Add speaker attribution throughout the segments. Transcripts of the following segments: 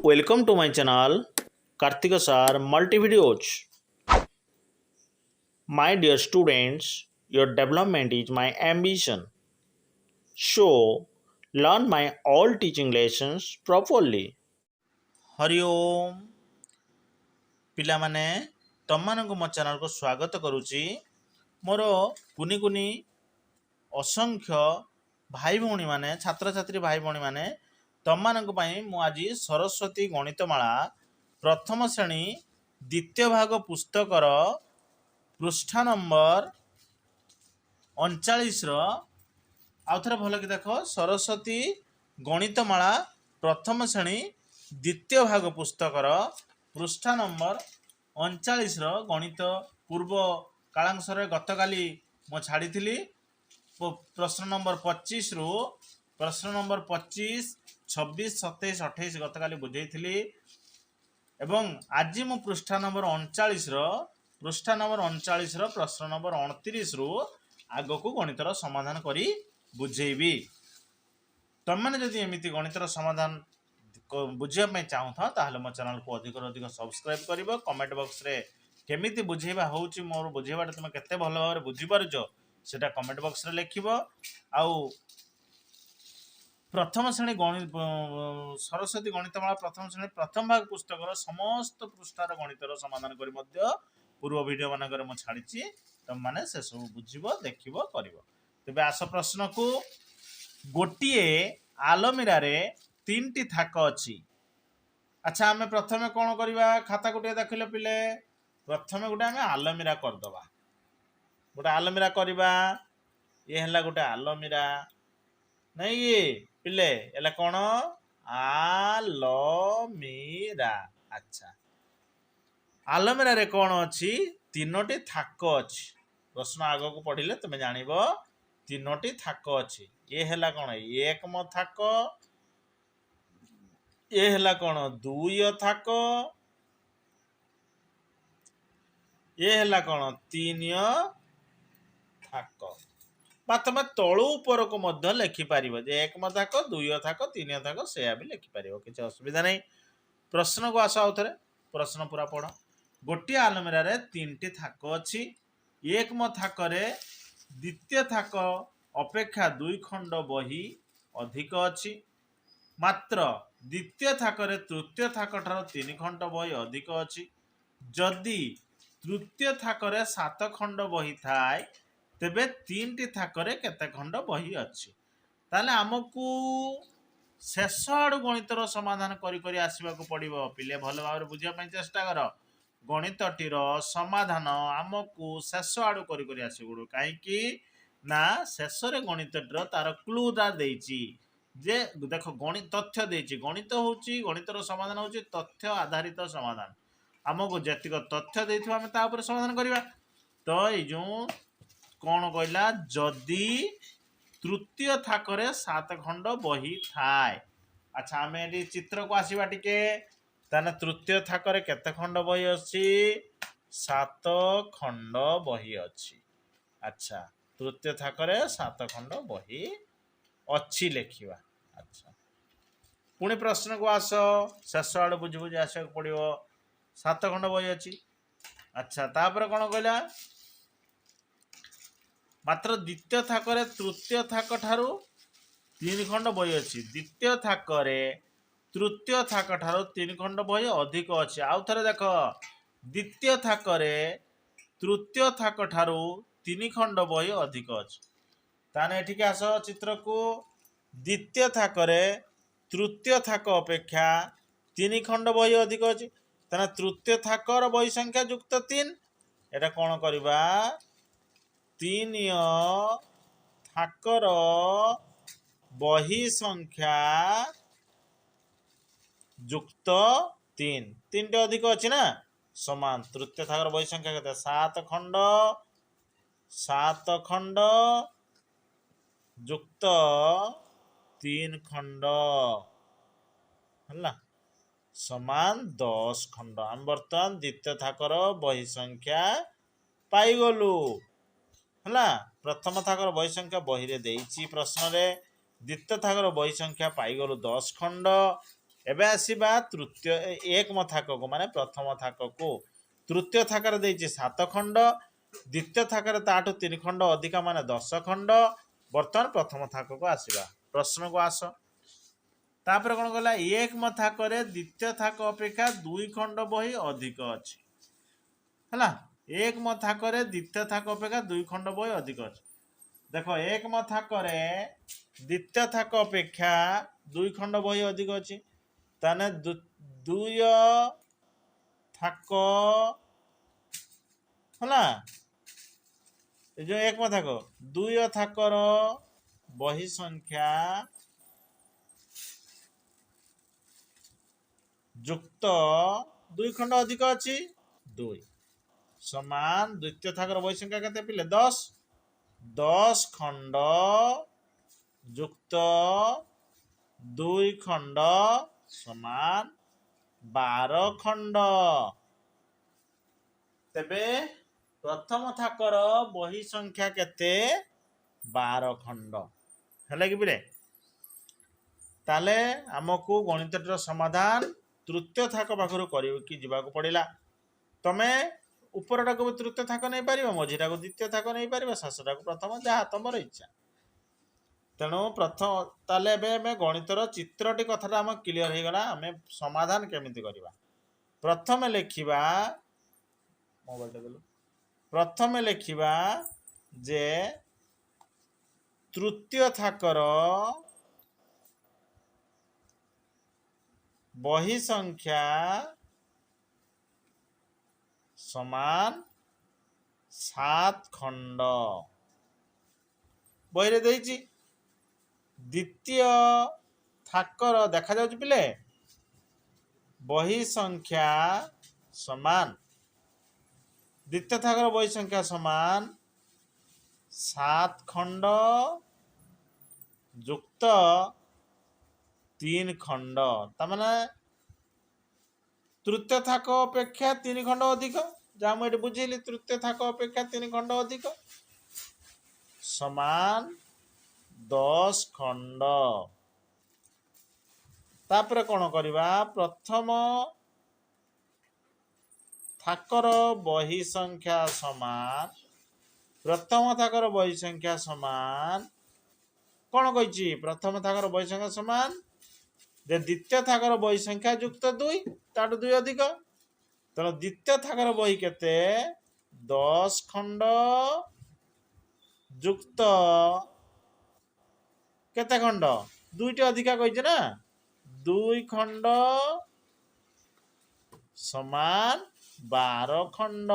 Speaker 1: Welcome to my channel Kartika Sar Multi Videos. My dear students, your development is my ambition. So, learn my all teaching lessons properly. Hari ओम पिलामाने तमମାନଙ୍କୁ ମୋ ଚ୍ୟାନେଲକୁ ସ୍ୱାଗତ କରୁଛି। ମୋର କୁନି କୁନି ଅସଂଖ୍ୟ ଭାଇ ଭଉଣୀମାନେ ଛାତ୍ରଛାତ୍ରୀ ଭାଇ ଭଉଣୀମାନେ ତମମାନଙ୍କ ପାଇଁ ମୁଁ ଆଜି ସରସ୍ୱତୀ ଗଣିତମାଳା ପ୍ରଥମ ଶ୍ରେଣୀ ଦ୍ୱିତୀୟ ଭାଗ ପୁସ୍ତକର ପୃଷ୍ଠା ନମ୍ବର 39ର ଆଉ ଥରେ ଭଲକି ଦେଖ। ସରସ୍ୱତୀ ଗଣିତମାଳା ପ୍ରଥମ ଶ୍ରେଣୀ ଦ୍ୱିତୀୟ ଭାଗ ପୁସ୍ତକର ପୃଷ୍ଠା ନମ୍ବର 39ର ଗଣିତ ପୂର୍ବ କାଳାଂଶରେ ଗତକାଲି ମୁଁ ଛାଡ଼ିଥିଲି। ପ୍ରଶ୍ନ ନମ୍ବର 25ରୁ ପ୍ରଶ୍ନ ନମ୍ବର 25, 26, 27, 28 ଗତକାଲି ବୁଝେଇଥିଲି ଏବଂ ଆଜି ମୁଁ ପୃଷ୍ଠା ନମ୍ବର 39ର ପ୍ରଶ୍ନ ନମ୍ବର 29ରୁ ଆଗକୁ ଗଣିତର ସମାଧାନ କରି ବୁଝେଇବି। ତମମାନେ ଯଦି ଏମିତି ଗଣିତର ସମାଧାନ ବୁଝିବା ପାଇଁ ଚାହୁଁଥାଅ ତାହେଲେ ମୋ ଚ୍ୟାନେଲକୁ ଅଧିକରୁ ଅଧିକ ସବସ୍କ୍ରାଇବ୍ କରିବ। କମେଣ୍ଟ ବକ୍ସରେ କେମିତି ବୁଝେଇବା ହେଉଛି, ମୋର ବୁଝେଇବାଟା ତୁମେ କେତେ ଭଲ ଭାବରେ ବୁଝିପାରୁଛ সেটা কমেন্ট বক্সরে লিখিব। আউ প্রথম শ্রেণী সরস্বতী গণিতমালা প্রথম শ্রেণী প্রথম ভাগ পুস্তকর সমস্ত পৃষ্ঠার গণিতর সমাধান করে মধ্য পূর্ব ভিডিও মানকরে মু ছাড়িছি, তুমি সেসব বুঝিব দেখিব করিব। তবে আস প্রশ্নকু, গোটিয়ে আলমিরারে 3টি থাক অছি। আচ্ছা আমি প্রথমে কোণ করিবা, খাতা গোটিয়ে দেখিলে পিলে প্রথমে গোটে আমি আলমিরা করদবা। गोटे आलमीरा करवा, ये है गोटे आलमीरा नहीं ये पिले एला कौन आलमीरा। अच्छा आलमीरा रे कौन अच्छी, 3टी थाक अच्छी। प्रश्न आग को पढ़िले तुम जानिब 3टी थाक अच्छी। ये है कौन 1म थाक, ये है कौन 2 थाक, ये है कौन 3 थाक। बा तुम तलू ऊपर को मध्य लिखिपार जे 1म थाक, 2 थाक, 3 थाक से भी लिखिपार, किसी असुविधा नहीं। प्रश्न को आस आउ थे, प्रश्न पूरा पढ़। गोटे आलमीरा रे 3टी थाक अच्छी। 1म थाकरे द्वितीय थाक अपेक्षा 2 खंड बही अधिक अच्छी, मात्र द्वितीय थाकरे तृतीय थाक ठार 3 खंड बही अधिक अच्छी। जदि तृतीय थाकरे 7 खंड बही थाए तेबे 3टी थाकरे केते खंड बही अच्छी। ताले आमको शेष आड़ गणितर समाधान करी आसवा को पड़ो। पिले भल भाव बुझापी चेष्टा कर। गणितटीर समाधान आमको शेष आड़ करी आस पड़ो, कहीं ना शेष गणितटीर तार क्लूटा देछि जे देख गणित तथ्य देछि। गणित होछि गणितर समाधान होछि तथ्य आधारित समाधान। आमको जतिक तथ्य देथिबा आमे ता ऊपर समाधान करिबा। तो ये जो कौन कहला, जदि तृतीय थाकरे 7 खंड बही थाए। अच्छा आम ये चित्र को आसवा टिके, ताने तृतीय थाकरे केते खंड बही अच्छी, 7 खंड बही अच्छी। अच्छा तृतीय थाकरे 7 खंड बही अच्छी लिखा। अच्छा पुणी प्रश्न को आस, शेष आड़ बुझी बुझी आसवा पड़ो। 7 खंड बही अच्छी। अच्छा तापर कौन कहला, मात्र द्वितीय थाकरे तृतीय थाक ठारू 3 खंड बही अच्छी। द्वितीय थाकरे तृतीय थाक ठारू 3 खंड बही अधिक अच्छी। आउ थे देख, द्वितीय थाकरे तृतीय थाक ठारू 3 खंड बही अधिक अच्छी। ताने एठिक आस चित्र को, द्वितीय थाकरे तृतीय थाक अपेक्षा 3 खंड बही अधिक अच्छी। ताने तृतीय थाकर बही संख्या युक्त 3, एटा कौन करवा 3 थाकर बही संख्या युक्त 3, 3टे अधिक अच्छी ना समान। तृतीय थाकर बही संख्या के 7 खंड, 7 खंड युक्त 3 खंड है समान 10 खंड। आम बर्तमान द्वितीय थाकर बही संख्या पाईगलु है। प्रथम थाकर बही संख्या बही रे देइछि प्रश्न रे, द्वितीय थाकर बही संख्या पाईगलु 10 खंड। एबे आसीबा तृतीय एक थाक को माने प्रथम थाक को तृतीय थाकर देइछि 7 खंड द्वितीय थाकर ताठु 3 खंड अधिका माने 10 खंड वर्तमान प्रथम थाक को आसीबा प्रश्न को आस तापर कोन गला एक थाक रे द्वितीय थाक अपेक्षा 2 खंड बही अधिक अछि हला एक थाक रे द्वितीय थाक अपेक्षा 2 खंड बही अधिक अछि देखो एक थाक रे द्वितीय थाक अपेक्षा 2 खंड बही अधिक अछि ताने दुय थाक हला जो एक थाक दुय थाकर बही संख्या युक्त 2 खंड अधिक अछि 2 समान द्वितीय थाकर बही संख्या केते पिले 10 10 खंड युक्त 2 खंड समान 12 खंड तेबे प्रथम थाकर बही संख्या केते 12 खंड हेले कि बिरे ताले हमकु गणितटर समाधान तृतीय थाक पाखरु करियो कि जिबाको पड़िला तमे उपरटा को तृतीय थाक नहीं पारिबा मझिटा को द्वितीय थाक नहीं पारिबा शेषटा को प्रथम जहा तमर इच्छा तेणु प्रथम ताले एबे में गणितर चित्रटी कथाटा हम क्लियर हो गला हमें समाधान केमिति करिबा प्रथम लिखिबा मोबाइल टा देलो प्रथम लिखिबा जे तृतीय थाकर बही संख्या समान 7 खंड बही रे देइछि द्वितीय थाकर देखा जाउछि पिले बही संख्या समान द्वितीय थाकर बही संख्या समान 7 खंड युक्त 3 खंड तमाने तृतीय थाक अपेक्षा 3 खंड अधिक जहाँ मुझे बुझेली तृतीय थाक अपेक्षा 3 खंड अधिक समान 10 खंड तापर कौन करवा प्रथम थाकर बही संख्या समान प्रथम थाकर बही संख्या समान कौन कही प्रथम थाकर बही संख्या समान जे द्वितीय थाकर बही संख्या युक्त 2 ताठू 2 अधिक तेणु द्वितीय थाकर बही केते 10 खंड युक्त केते खंड 2टी अधिका कही ना 2 खंड समान 12 खंड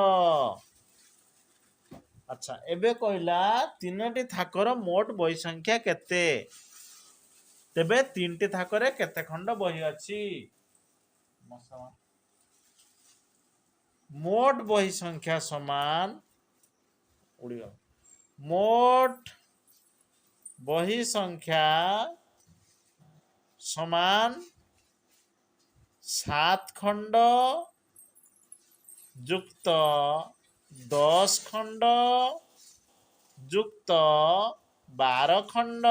Speaker 1: अच्छा एबे कहला 3टी थाकर मोट बही संख्या केते तेबे 3टी थाकरे केते खंड बही अछि मोट बही संख्या समान उड़ियो मोट बही संख्या समान 7 खंड युक्त 10 खंड युक्त 12 खंड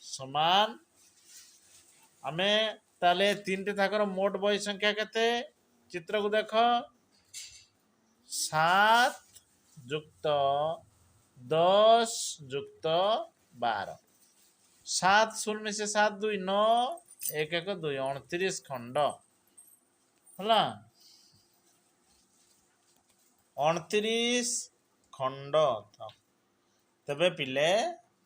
Speaker 1: समान आमे ताले 3टी थाकर मोट बही संख्या केते चित्र को देख 7 युक्त 10 युक्त 12 7 शून्य से 7 2 9 1 1 2 29 खंड हला 29 खंड तबे पिले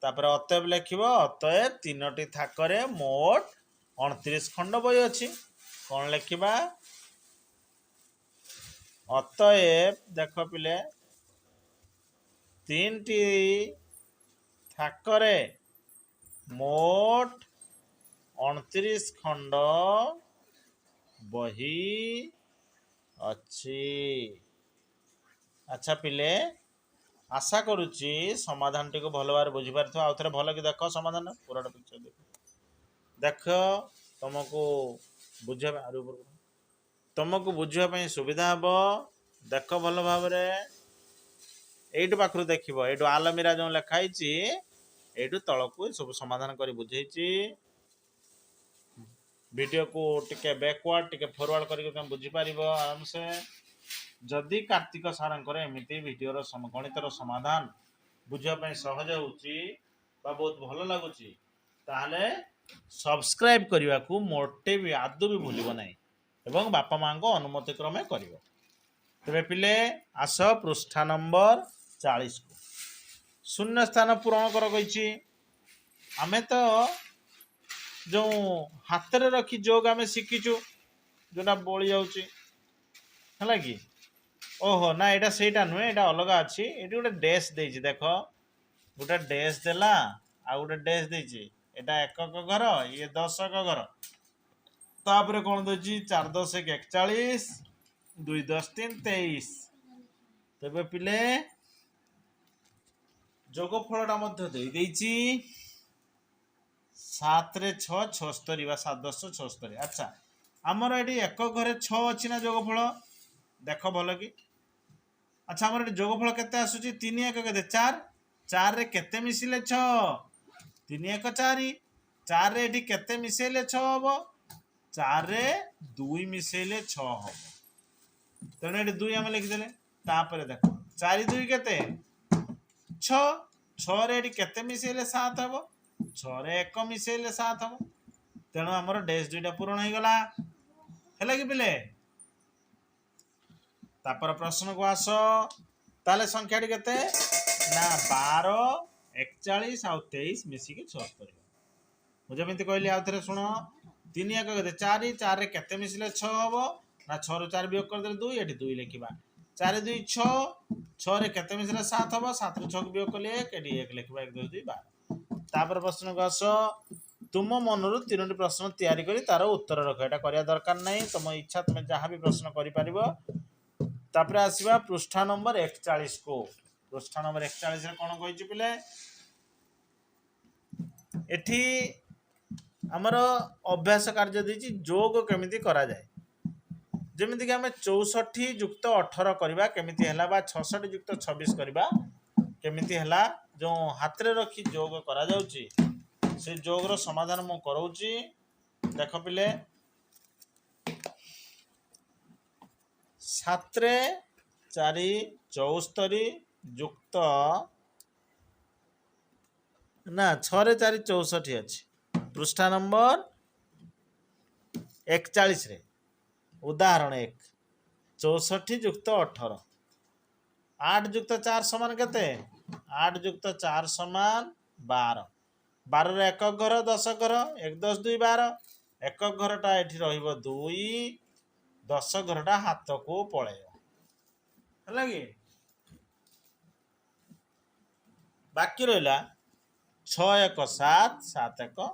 Speaker 1: तापर अतएव लिखिबो अतएव 3टी थाकरे मोट 29 खंड बही अछि कौन लिखिबा अतएव देख पिले 3टी थाकरे मोट 29 खंड बही अच्छी अच्छा पिले आशा करुच्ची समाधान टी को भल भाव बुझी पार आउ थे भल कि देख समाधान पूरा पिक्चर देख तुमको बुझा तुमको बुझापी सुविधा हम देख भल भाव एइटु पाखरु देखिबो एइटु आलमीरा जो लिखाई एइटु तलकू सब समाधान कर बुझेइची वीडियो को टिके बैकवर्ड टिके फॉरवर्ड करके तुम बुझी पारिबो आराम से। जदि कार्तिक सारंकर एमिति वीडियोर गणितर समाधान बुझिया पई सहज होउची बा बहुत भल लागुची ताहले सब्सक्राइब करने को मोटे भी आदौ भी भूल ना एवं बापा माँ को अनुमति क्रमे कर। तेरे पिले आस पृष्ठा नंबर 40 को शून्य स्थान पूरण कर कही आमे तो जो हाथ में रखी जोग आम शिखीचु जोटा बोली जाऊँगी है कि ओहो ना यहाँ से नुहे यहाँ अलग अच्छी ये गोटे डैश दे देख गोटे डैश देला आ गोटे डैश देची एटा एकक घर ये दशक घर तापर कौन दे 4 10 1 41 2 10 3 23 तेरे पिले जोगफलटा दे 7 रे 6 76 बा 7 10 76। अच्छा आमर ये एक घरे 6 अच्छी ना जोगफल देख भल कि। अच्छा आमर जोगफल केते आसुची 3 1 केते 4 4 रे केते मिसिले 6 3 1 4 4 रे एठी केते मिसेले 6 हबो 4 रे 2 मिसेले 6 हबो तेणु ये 2 आम लिखिदेले तापर देख 4 2 केते 6 6 रे एठी केते मिसेले 7 हबो 6 रे 1 मिसेले 7 हबो तेणु आमर डैश 2टा पूरण हो गला है कि पिले। तापर प्रश्न को आस ताले संख्याटी केते ना 12 41 आउ 23 मिसिकी 76 मुझे जमी कहली आउ थे शुण 3 1 केते 4 4 रे केते मिसिले 6 हबो ना 6 रू 4 वियोग कर दे 2 एठी 2 लिखिबा 4 2 6 6 रे केते मिसिले 7 हबो 7 रू 6 वियोग कले 1 एठी 1 लिखिबा 1 2 2 12। तापर प्रश्न को आस तुम मनरू 3टी प्रश्न तैयारी करी तार उत्तर रख एटा करिया दरकार नहीं तुम इच्छा तुम जहाँ भी प्रश्न करि परिबो। तापर आसीबा पृष्ठा नंबर 41 को पृष्ठा नंबर 41 रे कोन कहिछि पिले एठी हमर अभ्यास कार्य देछि जोग केमिति करा जाय जेमिति कि हमें 64 युक्त 18 करबा केमिति हला बा 66 युक्त 26 करबा केमिति हला जो हाथ रे रखी जोग करा जाउची से जोग रो समाधान मु करौची देख पिले 7 रे 4 74 युक्त ना 6 रे 4 64 अच्छी पृष्ठा नंबर 41 रे उदाहरण 1 64 युक्त 18 8 युक्त 4 समान केते 8 युक्त 4 समान 12 12 रे 1 घर 10 घर 1 10 2 12 1 घरटा एठी रहिबो 2 10 घरटा हाथ को पळेबो है कि बाकी रहिला 6 1 7 7 1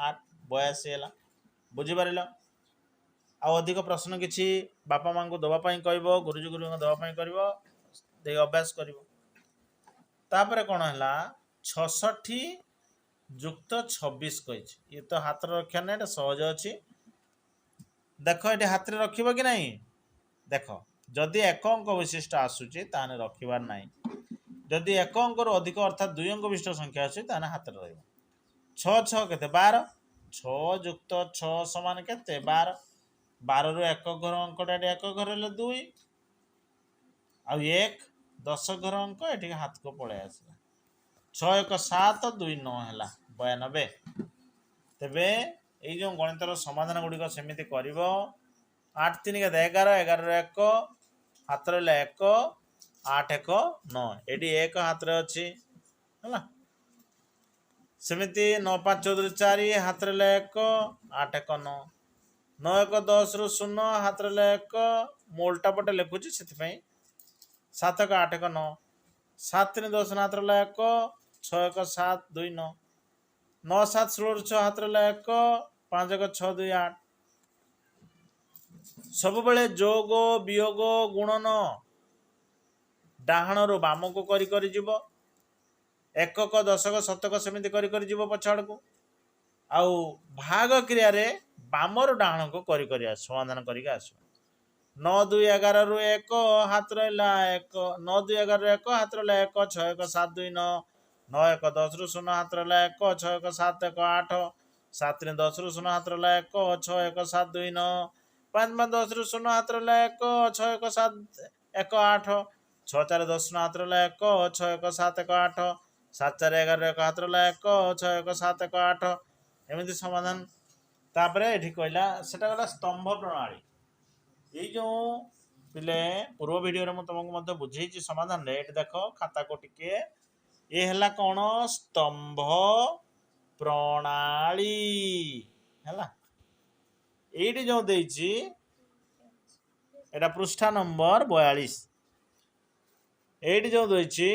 Speaker 1: 8 82 है बुझी पार आ अधिक प्रश्न किसी बापा माँ को दवापाई कह गुरुजी गुरु दवापाई कर अभ्यास कर कौन है 66 युक्त 26 कही ये तो हाथ रखा ना ये सहज अच्छी देख ये हाथ में रख कि नहीं देख जदि एक अंक विशिष्ट आसूची ताने रखिबार नहीं जदि एक अंक अधिक अर्थात 2 अंक विशिष्ट संख्या आसूची ताने हाथ में रहिबो 6 6 केते 12 6 युक्त 6 समान केते 12 12 रू 1 घर अंकटा 1 घर ले 2 आ 1 10 घर अंक ये हाथ को पड़े आसला 6 1 7 2 9 है 92 तेबे ये जो गणितर समाधान गुड़िक सेमती कर 8 3 11 11 1 हाथ रहा 1 8 1 9 ये 1 हाथ रे अच्छी है सेमती 9 5 14 4 हाथ रहा 1 8 1 9 9 1 10 रु 0 हाथ रहा 1 मु उल्टा पटे लिखुची से 7 1 8 1 9 7 3 10 हाथ रहा 1 6 1 7 2 9 9 7 16 6 हाथ रहा 1 5 1 6 2 8 सब बेले जोग वियोग गुणन डाहण रू बाम को करी जीव एकक दशक शतक सेमती करी जीव पछाड़ को आउ भाग क्रिया रे बामर डाहण को करी समाधान करके आस 9 2 11 रु 1 हाथ रहा 1 9 2 11 रु 1 हाथ रहा 1 6 1 7 2 9 9 1 10 रु 0 हाथ रहा 1 6 1 7 1 8 7 3 10 ରୁ 0 ହାତ ରହିଲା 1 6 1 7 2 9 5 5 10 ରୁ 0 ହାତ ରହିଲା 1 6 1 7 1 8 6 4 10 ରୁ ହାତ ରହିଲା 1 6 1 7 1 8 7 4 11 1 ହାତ ରହିଲା 1 6 1 7 1 8 ଏମିତି ସମାଧାନ। ତାପରେ ଏଠି କହିଲା ସେଟା ଗଲା ସ୍ତମ୍ଭ ପ୍ରଣାଳୀ। ଏଇ ଯୋଉ ପିଲେ ପୂର୍ବ ଭିଡ଼ିଓରେ ମୁଁ ତମକୁ ମଧ୍ୟ ବୁଝେଇଛି ସମାଧାନରେ ଏଠି ଦେଖ ଖାତାକୁ ଟିକେ ଏ ହେଲା କ'ଣ ସ୍ତମ୍ଭ ପ୍ରଣାଳୀ ହେଲା। ଏଇଠି ଯୋଉ ଦେଇଛି ଏଟା ପୃଷ୍ଠା ନମ୍ବର 42। ଏଇଠି ଯୋଉ ଦେଇଛି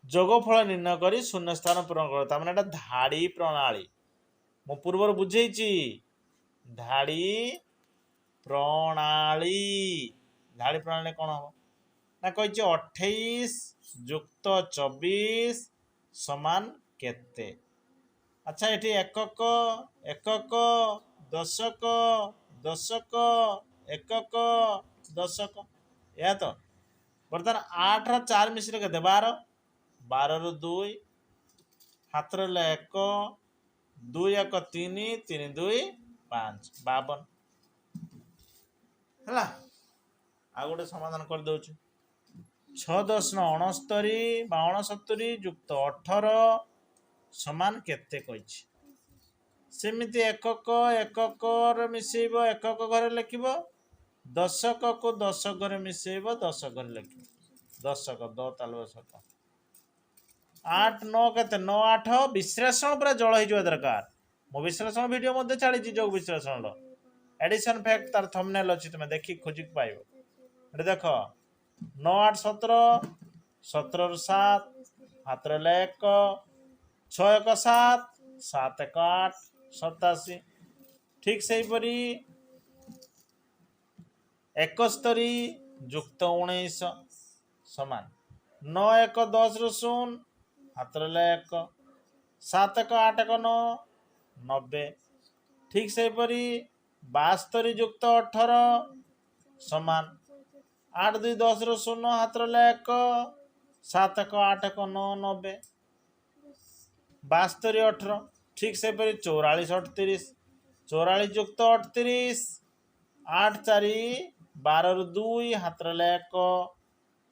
Speaker 1: ଯୋଗଫଳ ନିର୍ଣ୍ଣୟ କରି ଶୂନ୍ୟ ସ୍ଥାନ ପୂରଣ କର ତାମାନେ ଏଟା ଧାଡି ପ୍ରଣାଳୀ। ମୁଁ ପୂର୍ବରୁ ବୁଝେଇଛି ଧାଡି ପ୍ରଣାଳୀ। ଧାଡି ପ୍ରଣାଳୀ କ'ଣ ହବ ନା କହିଛି 28 ଯୁକ୍ତ 24 ସମାନ କେତେ। ଆଚ୍ଛା ଏଠି ଏକକ ଏକକ ଦଶକ ଦଶକ ଏକକ ଦଶକ ଏହା ତ ବର୍ତ୍ତମାନ 8 ର 4 ମିଶିଲେ କେତେ 12 12 ରୁ 2 ହାତ ରହିଲା 1 2 1 3 3 2 5 52 ହେଲା। ଆଉ ଗୋଟେ ସମାଧାନ କରିଦଉଛି 6 10 69 ବା 69 ଯୁକ୍ତ 18 ସମାନ କେତେ କହିଛି। ସେମିତି ଏକକ ଏକକରେ ମିଶେଇବ ଏକକ ଘରେ ଲେଖିବ ଦଶକକୁ ଦଶକରେ ମିଶେଇବ ଦଶକରେ ଲେଖିବ ଦଶକ ଦ ତାଲୁ ଦଶକ 8 9 କେତେ 9 8 ବିଶ୍ଳେଷଣ ପୁରା ଜଳ ହେଇଯିବା ଦରକାର। ମୁଁ ବିଶ୍ଳେଷଣ ଭିଡ଼ିଓ ମଧ୍ୟ ଛାଡ଼ିଛି ଯୋଗ ବିଶ୍ଳେଷଣର ଏଡିସନ ଫ୍ୟାକ୍ଟ ତାର ଥମ୍ବନେଲ ଅଛି ତୁମେ ଦେଖି ଖୋଜିକି ପାଇବ। ଏଠି ଦେଖ 9 8 17 17 ରୁ 7 ହାତ ରହିଲା 1 6 1 7 7 1 8 87 ଠିକ ସେହିପରି 71 ଯୁକ୍ତ 19 ସମାନ 9 1 10 ରୁ 0 ହାତ ରହିଲା 1 7 1 8 1 9 90 ଠିକ ସେହିପରି 72 ଯୁକ୍ତ 18 ସମାନ 8 2 10 ରୁ 0 ହାତ ରହିଲା 1 7 1 8 1 9 90 72 18 ठीक सेपरी 44 38 44 युक्त 38 8 4 12 ରୁ 2 ହାତ ରହିଲା 1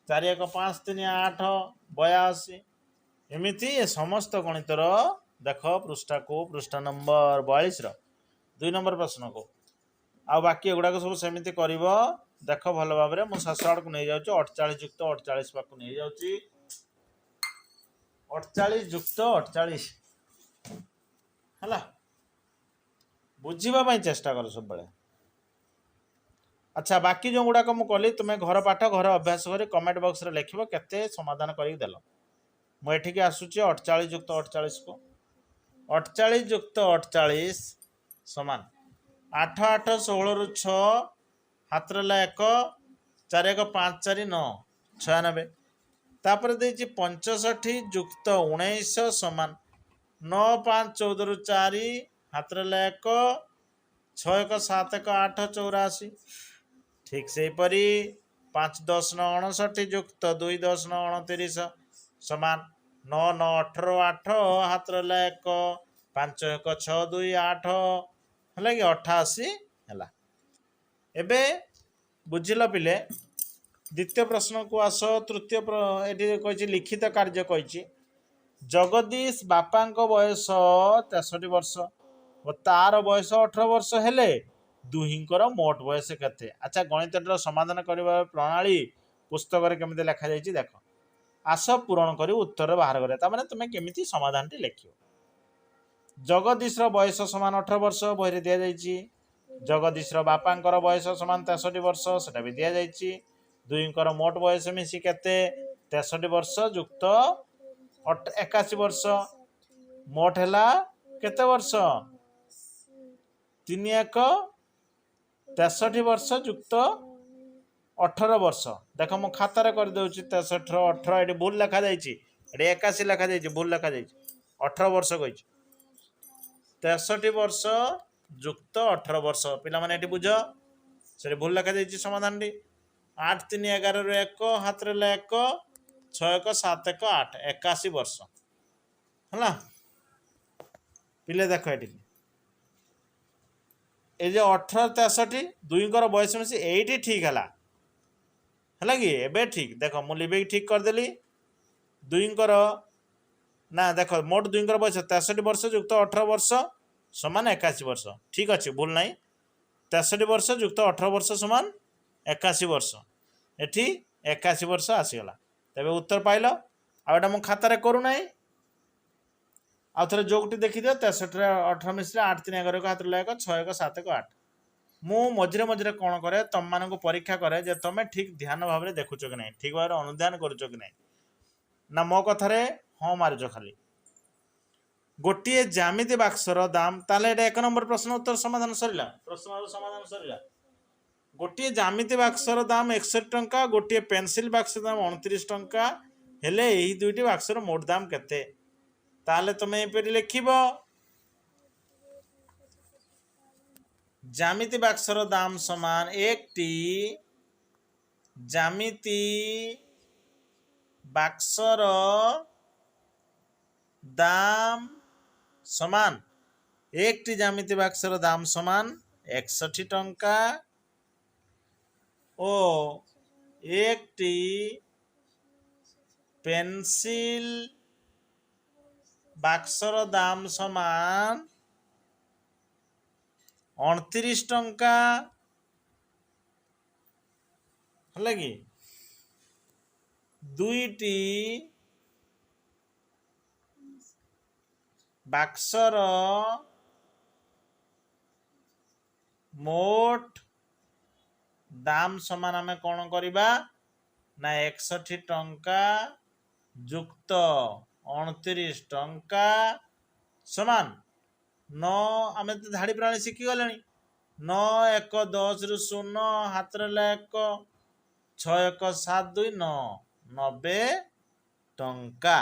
Speaker 1: 4 1 5 3 8 82 ଏମିତି ସମସ୍ତ ଗଣିତର ଦେଖ ପୃଷ୍ଠା ନମ୍ବର 42 ର 2 ନମ୍ବର ପ୍ରଶ୍ନକୁ ଆଉ ବାକି ଏଗୁଡ଼ାକ ସବୁ ସେମିତି କରିବ। ଦେଖ ଭଲ ଭାବରେ ମୁଁ ଶେଷ ଆଡ଼କୁ ନେଇ ଯାଉଛି 48 ଯୁକ୍ତ 48 ପାଖକୁ ନେଇ ଯାଉଛି 48 ଯୁକ୍ତ 48 ହେଲା ବୁଝିବା ପାଇଁ ଚେଷ୍ଟା କର ସବୁବେଳେ। ଆଚ୍ଛା ବାକି ଯେଉଁ ଗୁଡ଼ାକ ମୁଁ କଲି ତୁମେ ଘର ପାଠ ଘର ଅଭ୍ୟାସ କରି କମେଣ୍ଟ ବକ୍ସରେ ଲେଖିବ କେତେ ସମାଧାନ କରିକି ଦେଲ। ମୁଁ ଏଠିକି ଆସୁଛି 48 ଯୁକ୍ତ 48 କୁ 48 ଯୁକ୍ତ 48 ସମାନ 8 8 16 ରୁ 6 ହାତ ରହିଲା 1 4 1 5 4 9 96 ତାପରେ ଦେଇଛି 65 ଯୁକ୍ତ 19 ସମାନ 9 5 14 ରୁ 4 ହାତ ରହିଲା 1 6 1 7 1 8 84 ଠିକ ସେହିପରି 5 10 9 59 ଯୁକ୍ତ 2 10 9 29 ସମାନ 9 9 18 8 ହାତ ରହିଲା 1 5 1 6 2 8 ହେଲା କି 88 ହେଲା। ଏବେ ବୁଝିଲ ପିଲେ ଦ୍ୱିତୀୟ ପ୍ରଶ୍ନକୁ ଆସ। ତୃତୀୟ ଏଠି କହିଛି ଲିଖିତ କାର୍ଯ୍ୟ କହିଛି ଜଗଦୀଶ ବାପାଙ୍କ ବୟସ 63 ବର୍ଷ ଓ ତାର ବୟସ 18 ବର୍ଷ ହେଲେ ଦୁହିଁଙ୍କର ମୋଟ ବୟସ କେତେ। ଆଚ୍ଛା ଗଣିତଟିର ସମାଧାନ କରିବା ପ୍ରଣାଳୀ ପୁସ୍ତକରେ କେମିତି ଲେଖାଯାଇଛି ଦେଖ ଆସ ପୂରଣ କରି ଉତ୍ତର ବାହାର କରିବା ତାମାନେ ତୁମେ କେମିତି ସମାଧାନଟି ଲେଖିବ। ଜଗଦୀଶର ବୟସ ସମାନ 18 ବର୍ଷ ବହିରେ ଦିଆଯାଇଛି। ଜଗଦୀଶର ବାପାଙ୍କର ବୟସ ସମାନ 63 ବର୍ଷ ସେଟା ବି ଦିଆଯାଇଛି। ଦୁହିଁଙ୍କର ମୋଟ ବୟସ ମିଶି କେତେ 63 ବର୍ଷ ଯୁକ୍ତ 81 ବର୍ଷ ମୋଟ ହେଲା କେତେ ବର୍ଷ 3 1 63 ବର୍ଷ ଯୁକ୍ତ 18 ବର୍ଷ। ଦେଖ ମୁଁ ଖାତାରେ କରିଦେଉଛି 63 18 ଏଠି ଭୁଲ ଲେଖାଯାଇଛି ଏଠି 81 ଲେଖାଯାଇଛି ଭୁଲ ଲେଖାଯାଇଛି 18 ବର୍ଷ କହିଛି 63 ବର୍ଷ ଯୁକ୍ତ 18 ବର୍ଷ ପିଲାମାନେ ଏଠି ବୁଝ ସେଠି ଭୁଲ ଲେଖାଯାଇଛି ସମାଧାନଟି 8 3 11 ରୁ 1 ହାତ ରହିଲା 1 6 1 7 1 8 81 ବର୍ଷ ହେଲା। पिले देख ये जो 18 दुईकर बयस मिसी ये ठीक है कि एबे ठीक देख मु लिबे ठीक करदेली दुईकर ना देख मोट दुईकर बयस 63 वर्ष युक्त 18 वर्ष समान 81 वर्ष ठीक अच्छे भूल ना 63 वर्ष युक्त 18 वर्ष समान 81 वर्ष एठी 81 वर्ष आसीगला तेरे उत्तर पाइल आटा मु खातार करूना आउ थे जोगटी देखीद 63 18 मिश्र 8 3 11 हाथ लग 6 1 7 1 8 मु मझे मझे कौन कै तुम मानक परीक्षा कै जे तुम ठीक ध्यान भाव में देखुच कि ना ठीक भाव अनुधान करुच कि ना मो कथार हाँ मारुच खाली गोटे जामिति बाक्सर दाम ताले एक नंबर प्रश्न उत्तर समाधान सरला प्रश्न समाधान सरला गोटे जामिति बाक्सर दाम 61 टंका गोटे पेंसिल बाक्स दाम 29 टंका हेले यही दुईटी बाक्सर मोट दाम केते ताले तुम ये लिखिब जामिति बाक्सर दाम समान एक टी जामिति बाक्सर दाम समान एक टी जामिति बाक्सर दाम समान 61 टंका ओ एक टी पेंसिल बाक्सर दाम समान 29 टंका है कि दुईटी बाक्सर मोट दाम समान आम कौन करवा ना 61 टंका युक्त 29 टंका समान 9 आम तो धाड़ी प्रणाली शिखिगले 9 1 10 रु 0 हाथ एक 6 1 7 2 9 90 टंका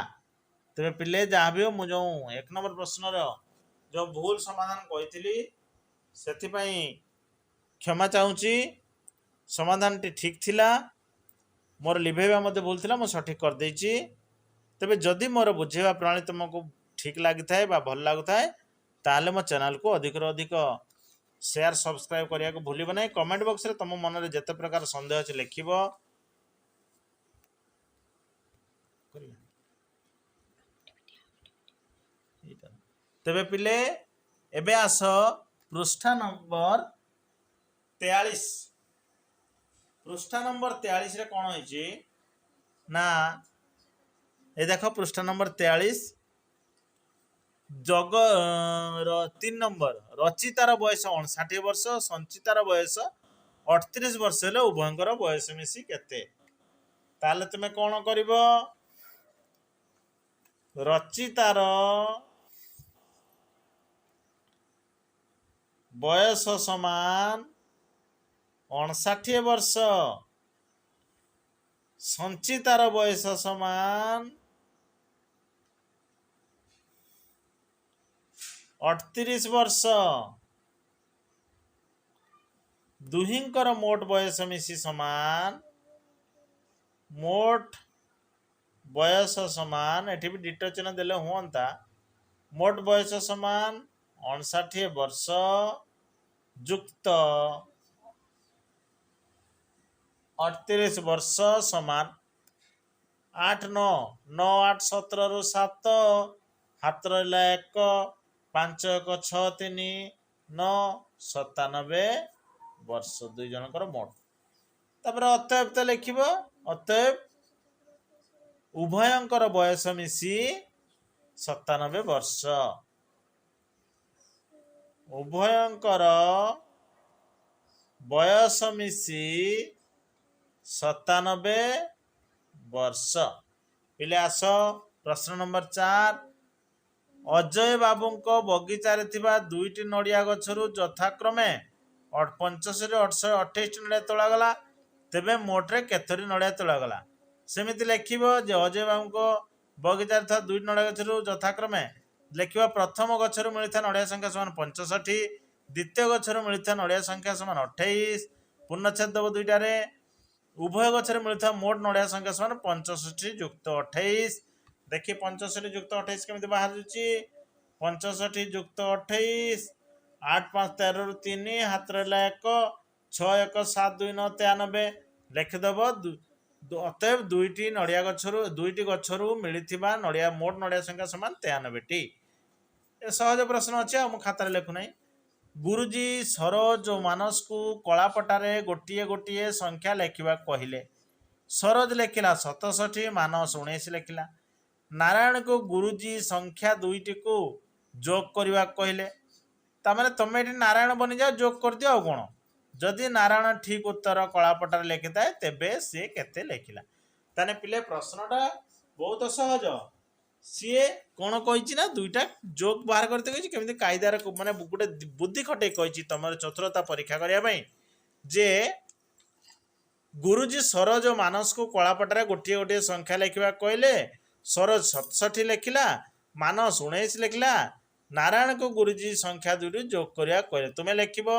Speaker 1: तेरे पिले जहाँ भी हो मुझे एक नंबर प्रश्न जो भूल समाधान कही से क्षमा चाहूँगी समाधान टी ठीक थिला मोर लिभेबा मते भूल थिला मो सठिक कर देछि तबे जदि मोर बुझेबा प्रणाली तुमको ठीक लगी थाए बा भल लागु थाए ताले मो चैनल को अधिक रो अधिक शेयर सब्सक्राइब करिया को भूलिबो नै कमेंट बॉक्स रे तुम मन रे जते प्रकार संदेह अछि लिखिबो तबे पिले एबे आस पृष्ठा नंबर 43 पृष्ठा नंबर 43 रे कौन होइछि ना ए देखो पृष्ठा नंबर 43 जग 3 नंबर रचितार बयस 59 वर्ष संचितार बयस 38 वर्ष हेले उभयंकर बयस मिसी केते ताले तुमे कौन करिवो रचितार बयस समान 59 वर्ष संचितार बयस समान 38 वर्ष दुहिंकर मोट बयस मिसी समान मोट बयस समान एठी भी डिटो चिन्ह देले हुंता मोट बयस समान 59 वर्ष युक्त 38 वर्ष समान 8 9 9 8 17 रु 7 हाथ रहा 1 5 1 6 3 9 97 वर्ष दुई जनकर मोट तापर अतएव तो लिखिब अतएव उभयंकर बयस मिसी 97 वर्ष उभयंकर बयस मिसी 97 वर्ष पिले आस प्रश्न नंबर 4 अजय बाबू बगीचार दुईटी नड़िया गछरु यथाक्रमे 75 28 नड़िया तोड़ागला तेबे मोटे केतरी नड़िया तोड़ागला सेमिति लिखिब जे अजय बाबू बगीचार था दुईटी नड़िया गछरु यथाक्रमे लिखिबा प्रथम गछरु मिलता नड़िया संख्या समान 65 द्वितीय गछरु मिलता नड़िया संख्या समान 28 पूर्णच्छेद दब दुईटारे उभय गछरे मिलता मोट नड़िया संख्या समान 65 युक्त 28 देखिए 65 युक्त 28 केमिति बाहर जुची 65 ଯୁକ୍ତ 28 8 5 13 ରୁ 3 ହାତରେ ହେଲା 1 6 1 7 2 9 93 ଲେଖିଦେବ। ଅତଏବ ଦୁଇଟି ଗଛରୁ ମିଳିଥିବା ନଡ଼ିଆ ମୋଟ ନଡ଼ିଆ ସଂଖ୍ୟା ସମାନ 93ଟି। ଏ ସହଜ ପ୍ରଶ୍ନ ଅଛି ଆଉ ମୁଁ ଖାତାରେ ଲେଖୁନାହିଁ। ଗୁରୁଜୀ ସରୋଜ ଓ ମାନସକୁ କଳାପଟାରେ ଗୋଟିଏ ଗୋଟିଏ ସଂଖ୍ୟା ଲେଖିବାକୁ କହିଲେ। ସରୋଜ ଲେଖିଲା 67, ମାନସ 19 ଲେଖିଲା। ନାରାୟଣକୁ ଗୁରୁଜୀ ସଂଖ୍ୟା ଦୁଇଟିକୁ ଯୋଗ କରିବାକୁ କହିଲେ। ତାମାନେ ତମେ ଏଠି ନାରାୟଣ ବନିଯାଅ, ଯୋଗ କରିଦିଅ ଆଉ କ'ଣ। ଯଦି ନାରାୟଣ ଠିକ ଉତ୍ତର କଳାପଟାରେ ଲେଖିଥାଏ ତେବେ ସିଏ କେତେ ଲେଖିଲା। ତାହେଲେ ପିଲେ ପ୍ରଶ୍ନଟା ବହୁତ ସହଜ। ସିଏ କ'ଣ କହିଛି ନା ଦୁଇଟା ଯୋଗ ବାହାର କରିତେ କହିଛି। କେମିତି କାଇଦାରେ ମାନେ ଗୋଟେ ବୁଦ୍ଧି ଖଟେଇ କହିଛି ତମର ଚତୁରତା ପରୀକ୍ଷା କରିବା ପାଇଁ ଯେ ଗୁରୁଜୀ ସରୋଜ ଓ ମାନସକୁ କଳାପଟାରେ ଗୋଟିଏ ଗୋଟିଏ ସଂଖ୍ୟା ଲେଖିବାକୁ କହିଲେ। ସରୋଜ 67 ଲେଖିଲା, ମାନସ 19 ଲେଖିଲା। ନାରାୟଣକୁ ଗୁରୁଜୀ ସଂଖ୍ୟା ଦୁଇଟି ଯୋଗ କରିବାକୁ କହିଲେ। ତୁମେ ଲେଖିବ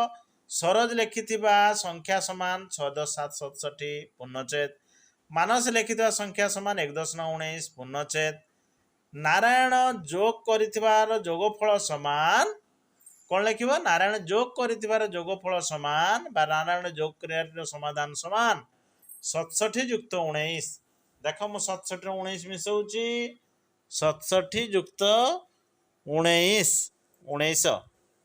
Speaker 1: ସରୋଜ ଲେଖିଥିବା ସଂଖ୍ୟା ସମାନ 6 10 7 67 ପୂର୍ଣ୍ଣଚ୍ଛେଦ। ମାନସ ଲେଖିଥିବା ସଂଖ୍ୟା ସମାନ 1 10 9 19 ପୂର୍ଣ୍ଣଚ୍ଛେଦ। ନାରାୟଣ ଯୋଗ କରିଥିବାର ଯୋଗଫଳ ସମାନ କ'ଣ ଲେଖିବ? ନାରାୟଣ ଯୋଗ କରିଥିବାର ଯୋଗଫଳ ସମାନ ବା ନାରାୟଣ ଯୋଗ କରିବାର ସମାଧାନ ସମାନ 67 ଯୁକ୍ତ 19। ଦେଖ ମୁଁ 67 ରେ 19 ମିଶଉଛି। 67 ଯୁକ୍ତ 19 19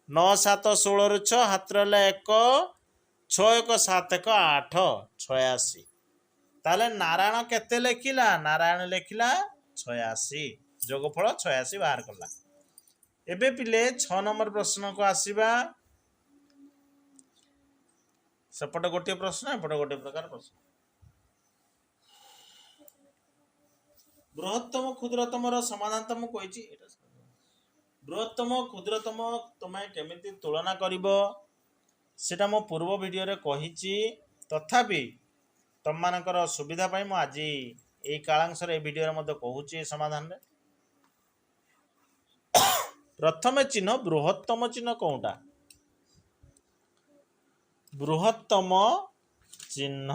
Speaker 1: 9 7 16 ରୁ 6 ହାତରେ ହେଲା 1 6 1 7 1 8 86। ତାହେଲେ ନାରାୟଣ କେତେ ଲେଖିଲା? ନାରାୟଣ ଲେଖିଲା 86, ଯୋଗଫଳ 86 ବାହାର କଲା। ଏବେ ପିଲେ 6 ନମ୍ବର ପ୍ରଶ୍ନକୁ ଆସିବା। ସେପଟେ ଗୋଟିଏ ପ୍ରଶ୍ନ, ଏପଟେ ଗୋଟିଏ ପ୍ରକାର ପ୍ରଶ୍ନ। ବୃହତ୍ତମ କ୍ଷୁଦ୍ରତମର ସମାଧାନ ତ ମୁଁ କହିଛି। ବୃହତ୍ତମ କ୍ଷୁଦ୍ରତମ ତମେ କେମିତି ତୁଳନା କରିବ ସେଟା ମୁଁ ପୂର୍ବ ଭିଡ଼ିଓରେ କହିଛି। ତଥାପି ତମମାନଙ୍କର ସୁବିଧା ପାଇଁ ମୁଁ ଆଜି ଏଇ କାଳାଂଶରେ ଏଇ ଭିଡ଼ିଓରେ ମଧ୍ୟ କହୁଛି ଏ ସମାଧାନରେ। ପ୍ରଥମେ ଚିହ୍ନ ବୃହତ୍ତମ ଚିହ୍ନ କୋଉଟା? ବୃହତ୍ତମ ଚିହ୍ନ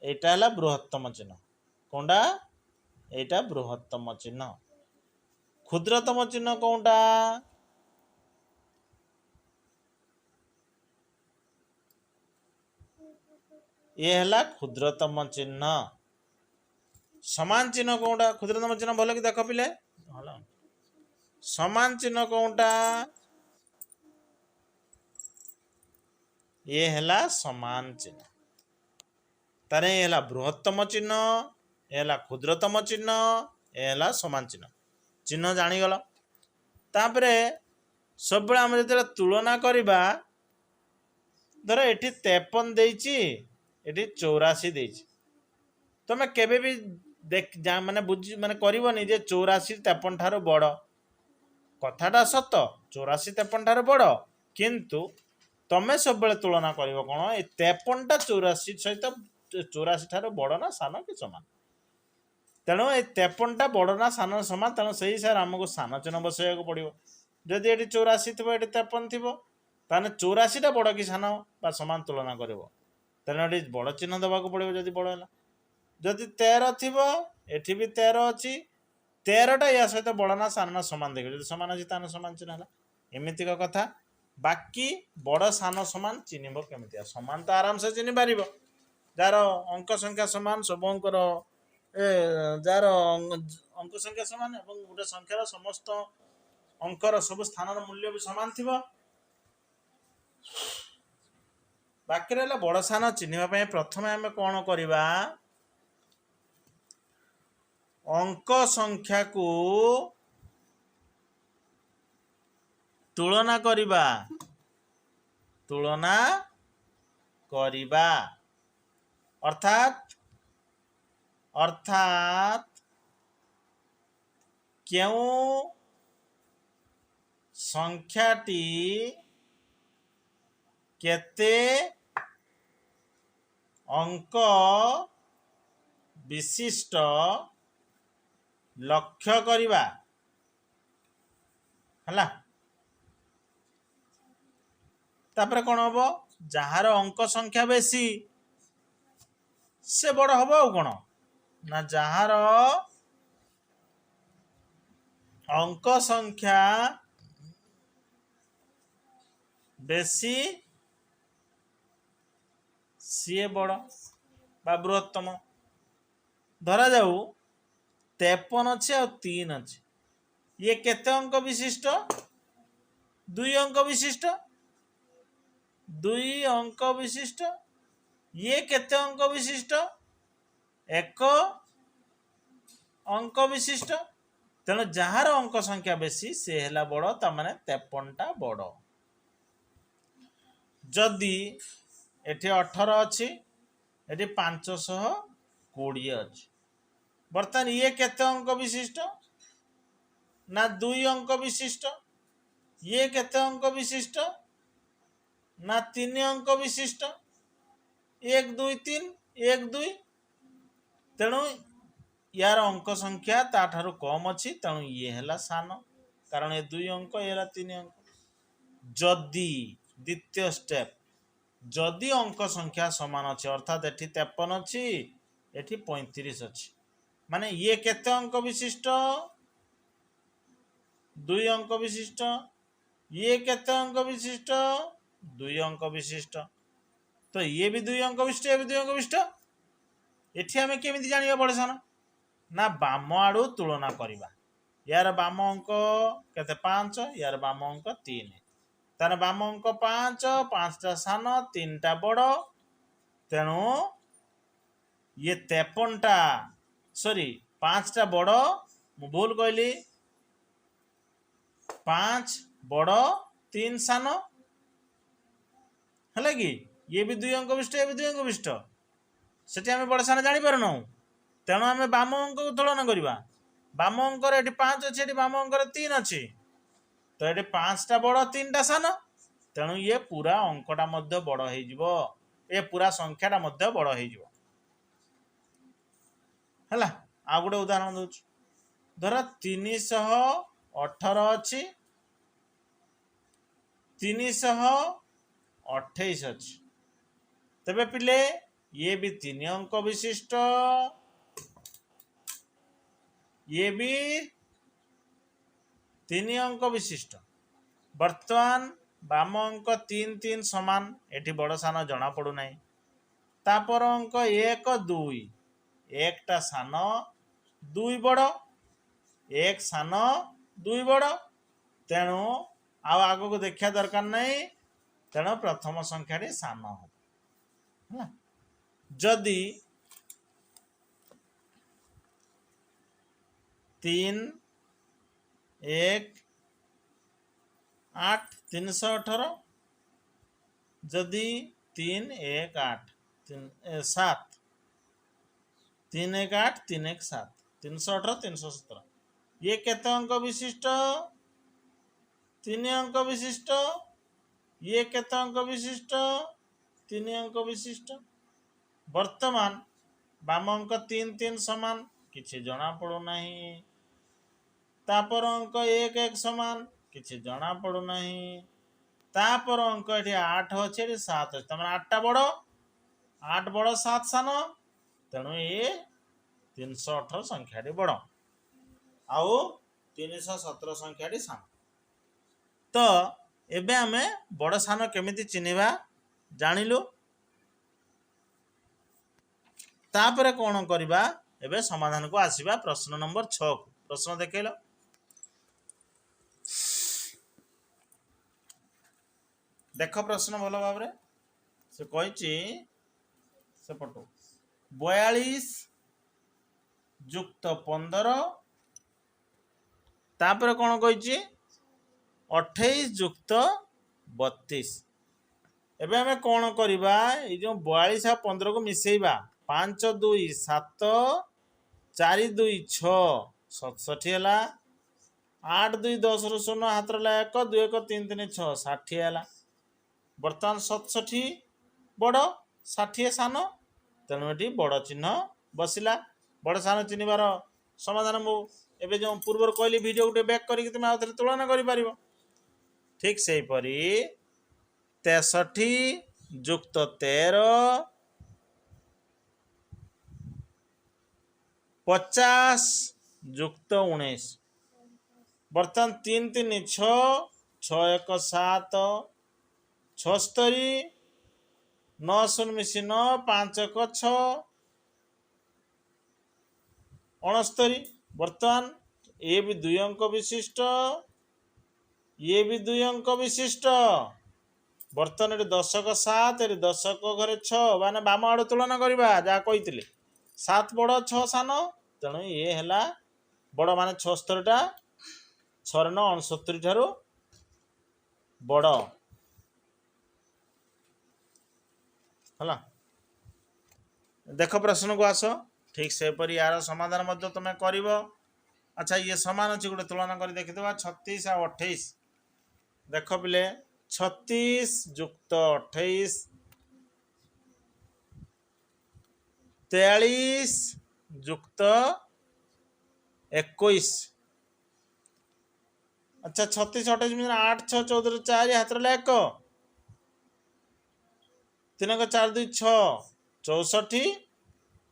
Speaker 1: ଏଇଟା ହେଲା ବୃହତ୍ତମ ଚିହ୍ନ। କୋଉଟା? ଏଇଟା ବୃହତ୍ତମ ଚିହ୍ନ। କ୍ଷୁଦ୍ରତମ ଚିହ୍ନ କୋଉଟା? ये ହେଲା କ୍ଷୁଦ୍ରତମ ଚିହ୍ନ। ସମାନ ଚିହ୍ନ କୋଉଟା? କ୍ଷୁଦ୍ରତମ ଚିହ୍ନ ଭଲ କି ଦେଖ ପିଲେ। ସମାନ ଚିହ୍ନ କୋଉଟା? ये ହେଲା ସମାନ ଚିହ୍ନ। ତାରେ ଏ ହେଲା ବୃହତ୍ତମ ଚିହ୍ନ, ଏ ହେଲା କ୍ଷୁଦ୍ରତମ ଚିହ୍ନ, ଏ ହେଲା ସମାନ ଚିହ୍ନ। ଚିହ୍ନ ଜାଣିଗଲ। ତାପରେ ସବୁବେଳେ ଆମେ ଯେତେବେଳେ ତୁଳନା କରିବା, ଧର ଏଠି 53 ଦେଇଛି, ଏଠି 84 ଦେଇଛି। ତମେ କେବେ ବି ମାନେ କରିବନି ଯେ 84 53 ଠାରୁ ବଡ଼। କଥାଟା ସତ, 84 53 ଠାରୁ ବଡ଼, କିନ୍ତୁ ତମେ ସବୁବେଳେ ତୁଳନା କରିବ କ'ଣ? ଏ 53ଟା 84 ସହିତ 84 ଠାରୁ ବଡ଼ ନା ସାନ କି ସମାନ। ତେଣୁ ଏ 53ଟା ବଡ଼ ନା ସାନ ସମାନ, ତେଣୁ ସେଇ ହିସାବରେ ଆମକୁ ସାନ ଚିହ୍ନ ବସାଇବାକୁ ପଡ଼ିବ। ଯଦି ଏଠି 84 ଥିବ, ଏଠି 53 ଥିବ, ତାହେଲେ 84ଟା ବଡ଼ କି ସାନ ବା ସମାନ ତୁଳନା କରିବ। ତେଣୁ ଏଠି ବଡ଼ ଚିହ୍ନ ଦେବାକୁ ପଡ଼ିବ ଯଦି ବଡ଼ ହେଲା। ଯଦି 13 ଥିବ, ଏଠି ବି 13 ଅଛି, 13ଟା ୟା ସହିତ ବଡ଼ ନା ସାନ ନା ସମାନ ଦେଖିବ। ଯଦି ସମାନ ଅଛି ତାହେଲେ ସମାନ ଚିହ୍ନ ହେଲା। ଏମିତିକା କଥା। ବାକି ବଡ଼ ସାନ ସମାନ ଚିହ୍ନିବ କେମିତି? ସମାନ ତ ଆରାମସେ ଚିହ୍ନି ପାରିବ। ଯାହାର ଅଙ୍କ ସଂଖ୍ୟା ସମାନ, ସବୁ ଅଙ୍କର ଯାହାର ଅଙ୍କ ସଂଖ୍ୟା ସମାନ ଏବଂ ଗୋଟେ ସଂଖ୍ୟାର ସମସ୍ତ ଅଙ୍କର ସବୁ ସ୍ଥାନର ମୂଲ୍ୟ ବି ସମାନ ଥିବ। ବାକି ରହିଲା ବଡ଼ ସାନ ଚିହ୍ନିବା ପାଇଁ ପ୍ରଥମେ ଆମେ କ'ଣ କରିବା? ଅଙ୍କ ସଂଖ୍ୟାକୁ ତୁଳନା କରିବା। ତୁଳନା କରିବା ଅର୍ଥାତ୍ କେଉଁ ସଂଖ୍ୟାଟି କେତେ ଅଙ୍କ ବିଶିଷ୍ଟ ଲକ୍ଷ୍ୟ କରିବା ହେଲା। ତାପରେ କ'ଣ ହବ? ଯାହାର ଅଙ୍କ ସଂଖ୍ୟା ବେଶୀ ସେ ବଡ଼ ହବ। ଆଉ କ'ଣ ନା, ଯାହାର अंक संख्या बेसी सी बड़ बा बृहत्तम धरा जाऊ 53 अच्छे और 3 अच्छे ये केते अंक विशिष्ट 2 अंक विशिष्ट 2 अंक विशिष्ट ये केते अंक विशिष्ट 1 अंक विशिष्ट तेणु जार अंक संख्या बेसी से है बड़ ता माने 53 टा बड़ जदि एठी 18 अच्छी एठी 520 अच्छी बर्तमान ये केते अंक विशिष्ट ना 2 अंक विशिष्ट ये केते अंक विशिष्ट ना 3 अंक विशिष्ट 1 2 3 1 2 तेणु यार अंक संख्या ताठारु कम अच्छी तेणु ये है सान कारण ये 2 अंक ये 3 अंक जदि द्वितीय स्टेप जदि अंक संख्या समान अच्छे अर्थात एठी 53 अच्छी एठी 35 अच्छी माने ये केते अंक विशिष्ट 2 अंक विशिष्ट ये केते अंक विशिष्ट 2 अंक विशिष्ट तो ये भी 2 अंक विशिष्ट ये भी 2 अंक विशिष्ट एठी हमें केमिति जानिबा बड़ सान ना बाम आड़ू तुलना करवा यार बाम अंक केते 5 यार बाम अंक 3 तार बाम अंक 5 5टा सान 3टा बड़ तेणु ये 53टा सॉरी 5टा बड़ मु भूल कहली 5 बड़ 3 सान है कि ये भी 2 अंक विशिष्ट ये भी 2 अंक विशिष्ट सेठी आम बड़ सान जानी पारना तेणु आम बाम अंक को तुलना करवा बाम अंक 5 अच्छे ये बाम अंक 3 अच्छी तो ये 5टा बड़ 3टा सान तेणु ये पूरा अंकटा मध्य बड़ हो ये पूरा संख्याटा मध्य बड़ हो आ गोटे उदाहरण दौर धर 318 अच्छी 328 अच्छी तेबे पिले ये भी 3 अंक विशिष्ट ये भी 3 अंक विशिष्ट वर्तमान बाम अंक 3 3 समान एठी बड़ सान जना पड़ू ना तापर अंक 1 2 एकटा सान 2 बड़ 1 सान 2 बड़ तेणु आग को देखा दरकार नहीं तेणु प्रथम संख्या सान हम जदि 3 1 8 318 जदि 3 1 8 7 3 1 8 3 1 7 318 317 ये केते अंक विशिष्ट 3 अंक विशिष्ट ये केते अंक विशिष्ट 3 अंक विशिष्ट वर्तमान बाम अंक 3 3 समान किछि जना पड़ो नहीं तापर अंक 1 1 समान किछि जना पड़ो नहीं तापर अंक ये 8 अच्छे 7 अच्छे तमार 8टा बड़ 8 बड़ 7 सान तेणु ये 318 संख्या बड़ आउ 317 संख्या सान तो एबे आमे बड़ सान केमिति चिन्हिबा जानिलु तापर कौन करवा एबे समाधान को आसीबा प्रश्न नंबर 6 को प्रश्न देखैलो देख प्रश्न भल भाव से कही से पटो 42 युक्त 15 तापर कौन कही 28 युक्त 32 एबे हमें कौन करवा ये जो 42 और 15 को मिसेइबा 5 2 7 4 2 6 67 है 8 2 10 रु 0 हाथ रहा 1 2 1 3 3 6 60 है बर्तमान 67 बड़ 60 सान तेणु ये बड़ चिन्ह बसला बड़ सान चिन्हबार समाधान मु एबे जो पूर्व कहली वीडियो गोटे बैक करके तुम आउ तुलना कर ठीक से परी 63 युक्त 13 50 युक्त 19 बर्तमान 3 3 6 6 1 7 76 9 0 मिसी 9 5 1 6 69। बर्तमान ये भी 2 अंक विशिष्ट, ये भी 2 अंक विशिष्ट। बर्तमान ये 10 7 ये 10 घरे 6 माने बाम आड़ तुलना करवा जहाँ कही 7 बड़ 6 सान, तेणु ये है बड़ मान 76टा 6 69 ठारू बड़ है। देख प्रश्न को आस ठीक सेपरी यार समाधान मध्य तुम कर। अच्छा ये समान अच्छी गोटे तुलना कर देखिदेवा 36 आ 28। देख पिले 36 जुक्त 28 43 जुक्त 21। अच्छा 36 28 8 6 14 4 हाथ रहा 1 3 1 4 2 6 64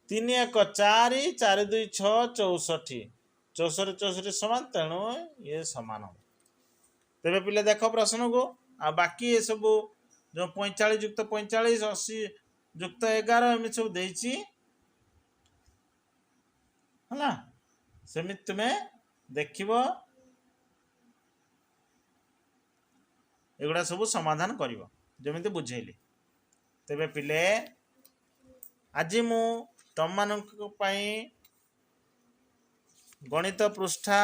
Speaker 1: 3 1 4 4 2 6 64 64 64 समान, तेणु ये समान। तेरे पिले देख प्रश्न को आ बाकी ये सब जो 45 जुक्त 45 80 जुक्त 11 एम सब देछि है सेमित तुम्हें देखिबो एगुड़ा सब समाधान करिवो जेमिति बुझेली। तेबे पिले आज मु तुम मानक पई गणित पृष्ठा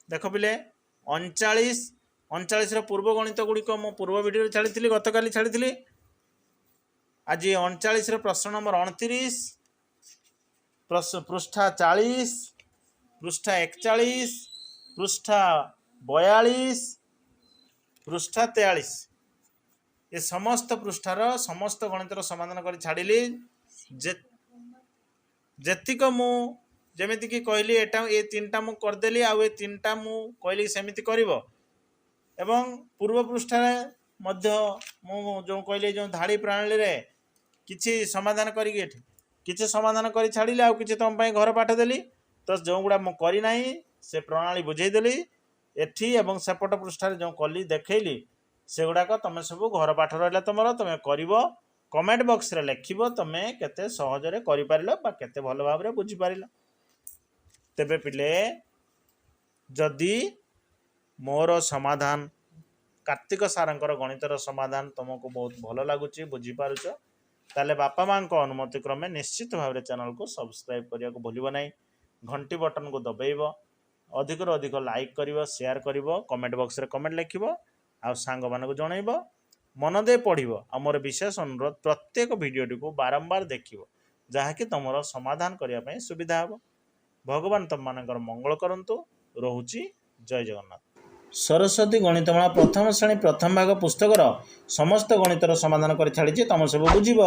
Speaker 1: देख पिले 39 पूर्व गणित गुड़िक मु पूर्व वीडियो छाड़ी गत काली छाड़ी। आज 39 प्रश्न नंबर 29 पृष्ठा 40 पृष्ठा 41 पृष्ठा 42 पृष्ठा 43 ये समस्त पृष्ठार समस्त गणितर समाधान कर छाड़ी। जेतिक मु जमीती कि कहली एटा ये 3टा मु करदेली आ ये 3टा मु कहली सेमिति करिवो एवं पूर्व पृष्ठा मध्य मु जो कहली जो धाड़ी प्रणाली रे किछि समाधान करिके किछि समाधान करी छाड़ी आ किछि तुम पई घर पाठ देली तो जो गुड़ा मु करी नाही से प्रणाली बुझेई देली एठी एवं सेपट पृष्ठा जो कली देखैली से गुड़ाक तुम सब घर पाठ रहा तुम तुम कर कमेंट बॉक्स रे लिखिबो तुम केते सहजरे करि पारिलो बा केते भल भाव रे बुझी पारिलो। तेबे पिले जदि मोर समाधान कार्तिक सारंकर गणितर समाधान तुमको बहुत भल लगुच बुझीपारुच ताले बापा माँ को अनुमति क्रमे निश्चित भाव चैनल को सब्सक्राइब करने को भूल ना। घंटी बटन को दबाइब अधिक अधिक लाइक कर शेयर कर कमेंट बॉक्स रे कमेंट लिखिब आ सांग मान को जनइब मन दे पढ़ आ मोर विशेष अनुरोध प्रत्येक वीडियोटी को बारंबार देखिब जहाँकि तुम समाधान करने सुविधा हे। भगवान तुम मानकर मंगल करंतु। रोहुची जय जगन्नाथ। सरस्वती गणितमाला प्रथम श्रेणी प्रथम भाग पुस्तकर समस्त गणितर समाधान कर छाड़ी तुम सब बुझीब।